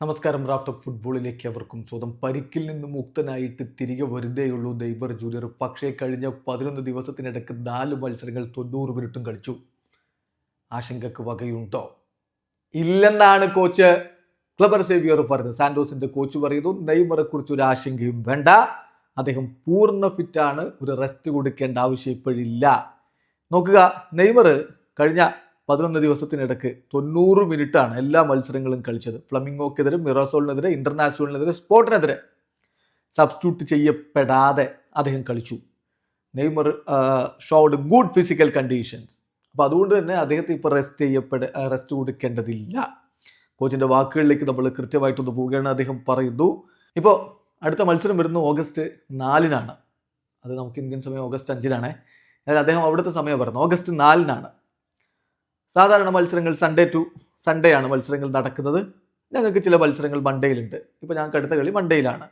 നമസ്കാരം. Raft of ഫുട്ബോളിലേക്ക് അവർക്കും സ്വന്തം. പരിക്കിൽ നിന്ന് മുക്തനായിട്ട് തിരികെ വരുന്നേയുള്ളൂ നെയ്മർ ജൂനിയർ. പക്ഷേ കഴിഞ്ഞ 11 ദിവസത്തിനിടയ്ക്ക് 4 മത്സരങ്ങൾ 90 മിനിറ്റും കളിച്ചു. ആശങ്കക്ക് വകയുണ്ടോ? ഇല്ലെന്നാണ് കോച്ച് ക്ലബർ സേവിയർ പറഞ്ഞത്. സാന്റോസിന്റെ കോച്ച് പറയുന്നു നെയ്മറെ കുറിച്ച് ഒരു ആശങ്കയും വേണ്ട, അദ്ദേഹം പൂർണ്ണ ഫിറ്റാണ്, ഒരു റെസ്റ്റ് കൊടുക്കേണ്ട ആവശ്യം ഇപ്പോഴില്ല. നോക്കുക, നെയ്മർ കഴിഞ്ഞ 11 ദിവസത്തിനിടയ്ക്ക് 90 മിനിറ്റാണ് എല്ലാ മത്സരങ്ങളും കളിച്ചത്. ഫ്ലമിംഗോക്കെതിരെ, മിറാസോളിനെതിരെ, ഇന്റർനാഷണലിനെതിരെ, സ്പോർട്ടിനെതിരെ സബ്സ്റ്റിറ്റ്യൂട്ട് ചെയ്യപ്പെടാതെ അദ്ദേഹം കളിച്ചു. Neymar showed good physical conditions. അപ്പോൾ അതുകൊണ്ട് തന്നെ അദ്ദേഹത്തെ ഇപ്പോൾ റെസ്റ്റ് കൊടുക്കേണ്ടതില്ല. കോച്ചിൻ്റെ വാക്കുകളിലേക്ക് നമ്മൾ കൃത്യമായിട്ടൊന്ന് പോവുകയാണ്. അദ്ദേഹം പറയുന്നു, ഇപ്പോൾ അടുത്ത മത്സരം വരുന്നത് ഓഗസ്റ്റ് 4-നാണ്. അത് നമുക്ക് ഇന്ത്യൻ സമയം ഓഗസ്റ്റ് 5-നാണ്. എന്നാൽ അദ്ദേഹം അവിടുത്തെ സമയം പറയുന്നത് ഓഗസ്റ്റ് 4-നാണ്. സാധാരണ മത്സരങ്ങൾ സൺഡേ ടു സൺഡേ ആണ് മത്സരങ്ങൾ നടക്കുന്നത്. ഞങ്ങൾക്ക് ചില മത്സരങ്ങൾ മൺഡേയിലുണ്ട്. ഇപ്പോൾ ഞങ്ങൾക്ക് അടുത്ത കളി മൺഡേയിലാണ്.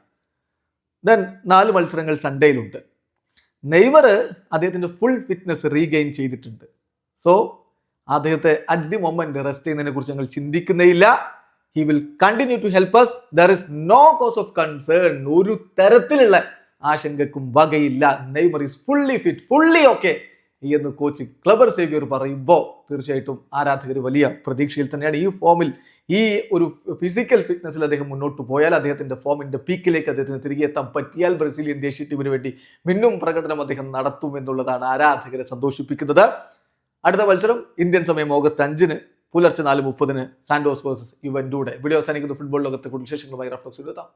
ദെൻ 4 മത്സരങ്ങൾ സൺഡേയിലുണ്ട്. നെയ്മർ അദ്ദേഹത്തിൻ്റെ ഫുൾ ഫിറ്റ്നസ് റീഗെയിൻ ചെയ്തിട്ടുണ്ട്. സോ അദ്ദേഹത്തെ അറ്റ് ദി മൊമെന്റ് റെസ്റ്റ് ചെയ്യുന്നതിനെ കുറിച്ച് ഞങ്ങൾ ചിന്തിക്കുന്നേയില്ല. He will continue to help us. There is no cause of concern. ഒരു തരത്തിലുള്ള ആശങ്കക്കും വകയില്ല. Neymar is fully fit, fully okay എന്ന് കോച്ച് ക്ലബർ സേവിയർ പറയുമ്പോൾ തീർച്ചയായിട്ടും ആരാധകർ വലിയ പ്രതീക്ഷയിൽ തന്നെയാണ്. ഈ ഫോമിൽ, ഈ ഒരു ഫിസിക്കൽ ഫിറ്റ്നസിൽ അദ്ദേഹം മുന്നോട്ട് പോയാൽ, അദ്ദേഹത്തിന്റെ ഫോമിന്റെ പീക്കിലേക്ക് അദ്ദേഹത്തിന് തിരികെ എത്താൻ പറ്റിയാൽ ബ്രസീലിയൻ ദേശീയ ടീമിന് വേണ്ടി മിന്നും പ്രകടനം അദ്ദേഹം നടത്തും എന്നുള്ളതാണ് ആരാധകരെ സന്തോഷിപ്പിക്കുന്നത്. അടുത്ത മത്സരം ഇന്ത്യൻ സമയം ഓഗസ്റ്റ് 5-ന് പുലർച്ചെ 4:30 സാന്റോസ് വേഴ്സസ് യുവന്റൂടെ. വീഡിയോ അവസാനിക്കുന്ന ഫുട്ബോൾ ലോകത്തെ കൂടുതൽ വിശേഷങ്ങളുമായി റഫ്ലക്സ് എത്താം.